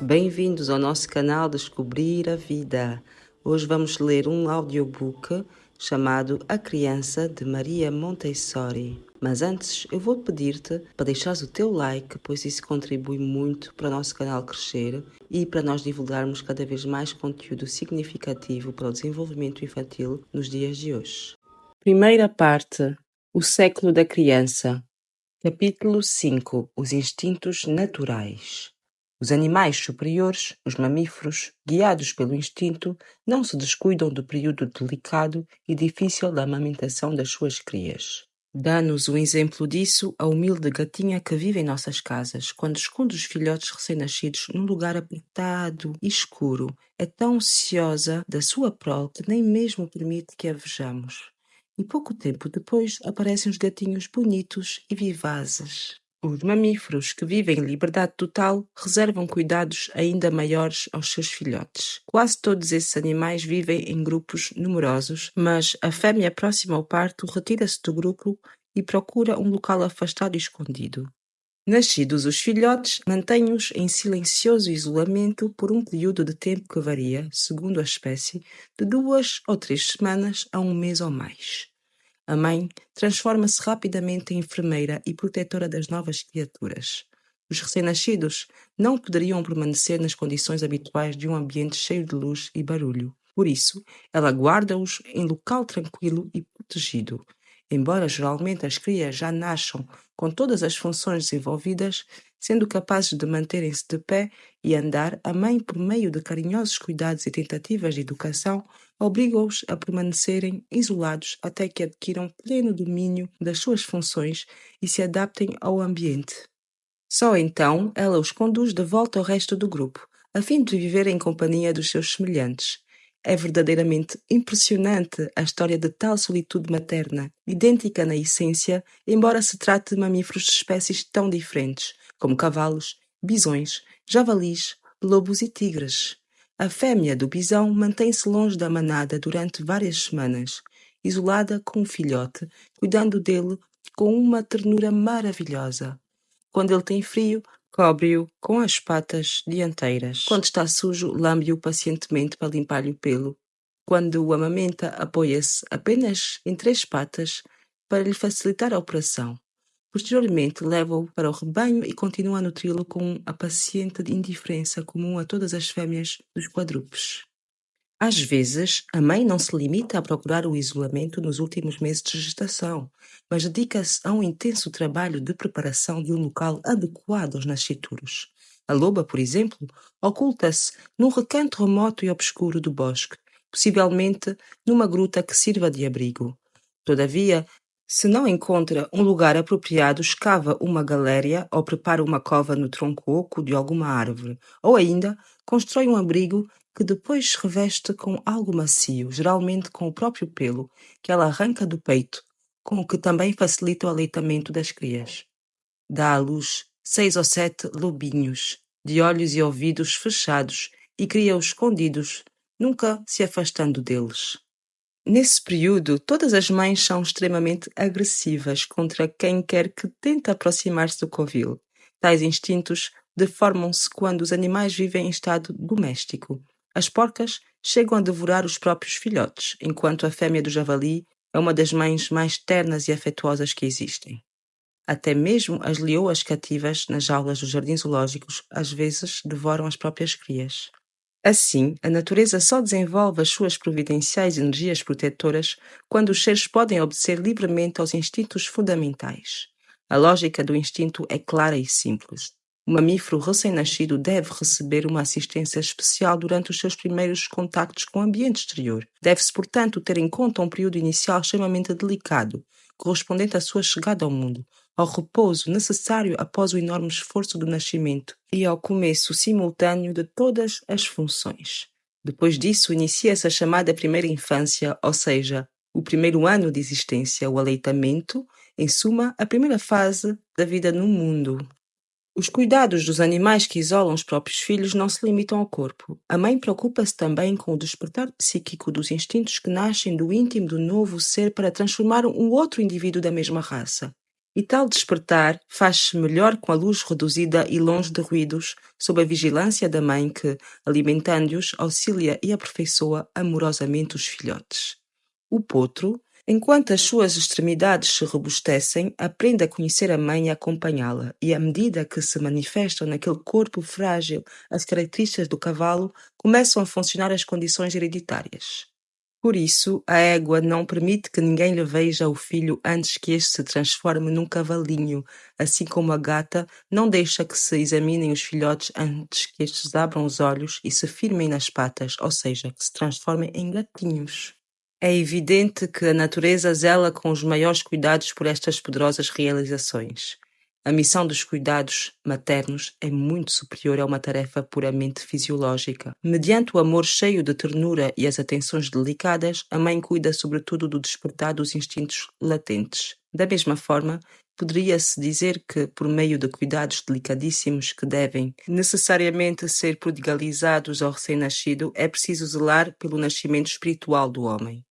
Bem-vindos ao nosso canal Descobrir a Vida. Hoje vamos ler um audiobook chamado A Criança, de Maria Montessori. Mas antes, eu vou pedir-te para deixares o teu like, pois isso contribui muito para o nosso canal crescer e para nós divulgarmos cada vez mais conteúdo significativo para o desenvolvimento infantil nos dias de hoje. Primeira parte: O século da criança. Capítulo 5: Os instintos naturais. Os animais superiores, os mamíferos, guiados pelo instinto, não se descuidam do período delicado e difícil da amamentação das suas crias. Dá-nos um exemplo disso a humilde gatinha que vive em nossas casas, quando esconde os filhotes recém-nascidos num lugar apertado e escuro. É tão ansiosa da sua prole que nem mesmo permite que a vejamos. E pouco tempo depois aparecem os gatinhos bonitos e vivazes. Os mamíferos, que vivem em liberdade total, reservam cuidados ainda maiores aos seus filhotes. Quase todos esses animais vivem em grupos numerosos, mas a fêmea próxima ao parto retira-se do grupo e procura um local afastado e escondido. Nascidos os filhotes, mantêm-os em silencioso isolamento por um período de tempo que varia, segundo a espécie, de 2 ou 3 semanas a 1 mês ou mais. A mãe transforma-se rapidamente em enfermeira e protetora das novas criaturas. Os recém-nascidos não poderiam permanecer nas condições habituais de um ambiente cheio de luz e barulho. Por isso, ela guarda-os em local tranquilo e protegido. Embora geralmente as crias já nasçam com todas as funções desenvolvidas, sendo capazes de manterem-se de pé e andar, a mãe, por meio de carinhosos cuidados e tentativas de educação, obriga-os a permanecerem isolados até que adquiram pleno domínio das suas funções e se adaptem ao ambiente. Só então ela os conduz de volta ao resto do grupo, a fim de viver em companhia dos seus semelhantes. É verdadeiramente impressionante a história de tal solitude materna, idêntica na essência, embora se trate de mamíferos de espécies tão diferentes, como cavalos, bisões, javalis, lobos e tigres. A fêmea do bisão mantém-se longe da manada durante várias semanas, isolada com o filhote, cuidando dele com uma ternura maravilhosa. Quando ele tem frio, cobre-o com as patas dianteiras. Quando está sujo, lambe-o pacientemente para limpar-lhe o pelo. Quando o amamenta, apoia-se apenas em 3 patas para lhe facilitar a operação. Posteriormente, leva-o para o rebanho e continua a nutri-lo com a paciente indiferença comum a todas as fêmeas dos quadrúpedes. Às vezes, a mãe não se limita a procurar o isolamento nos últimos meses de gestação, mas dedica-se a um intenso trabalho de preparação de um local adequado aos nascituros. A loba, por exemplo, oculta-se num recanto remoto e obscuro do bosque, possivelmente numa gruta que sirva de abrigo. Todavia, se não encontra um lugar apropriado, escava uma galéria ou prepara uma cova no tronco oco de alguma árvore, ou ainda constrói um abrigo que depois reveste com algo macio, geralmente com o próprio pelo, que ela arranca do peito, com o que também facilita o aleitamento das crias. Dá à luz 6 ou 7 lobinhos, de olhos e ouvidos fechados, e cria-os escondidos, nunca se afastando deles. Nesse período, todas as mães são extremamente agressivas contra quem quer que tente aproximar-se do covil. Tais instintos deformam-se quando os animais vivem em estado doméstico. As porcas chegam a devorar os próprios filhotes, enquanto a fêmea do javali é uma das mães mais ternas e afetuosas que existem. Até mesmo as leoas cativas nas jaulas dos jardins zoológicos às vezes devoram as próprias crias. Assim, a natureza só desenvolve as suas providenciais energias protetoras quando os seres podem obedecer livremente aos instintos fundamentais. A lógica do instinto é clara e simples. O mamífero recém-nascido deve receber uma assistência especial durante os seus primeiros contactos com o ambiente exterior. Deve-se, portanto, ter em conta um período inicial extremamente delicado, correspondente à sua chegada ao mundo, ao repouso necessário após o enorme esforço do nascimento e ao começo simultâneo de todas as funções. Depois disso, inicia-se a chamada primeira infância, ou seja, o primeiro ano de existência, o aleitamento, em suma, a primeira fase da vida no mundo. Os cuidados dos animais que isolam os próprios filhos não se limitam ao corpo. A mãe preocupa-se também com o despertar psíquico dos instintos que nascem do íntimo do novo ser para transformar um outro indivíduo da mesma raça. E tal despertar faz-se melhor com a luz reduzida e longe de ruídos, sob a vigilância da mãe que, alimentando-os, auxilia e aperfeiçoa amorosamente os filhotes. O potro, enquanto as suas extremidades se robustecem, aprende a conhecer a mãe e a acompanhá-la, e à medida que se manifestam naquele corpo frágil as características do cavalo, começam a funcionar as condições hereditárias. Por isso, a égua não permite que ninguém lhe veja o filho antes que este se transforme num cavalinho, assim como a gata não deixa que se examinem os filhotes antes que estes abram os olhos e se firmem nas patas, ou seja, que se transformem em gatinhos. É evidente que a natureza zela com os maiores cuidados por estas poderosas realizações. A missão dos cuidados maternos é muito superior a uma tarefa puramente fisiológica. Mediante o amor cheio de ternura e as atenções delicadas, a mãe cuida sobretudo do despertar dos instintos latentes. Da mesma forma, poderia-se dizer que, por meio de cuidados delicadíssimos que devem necessariamente ser prodigalizados ao recém-nascido, é preciso zelar pelo nascimento espiritual do homem.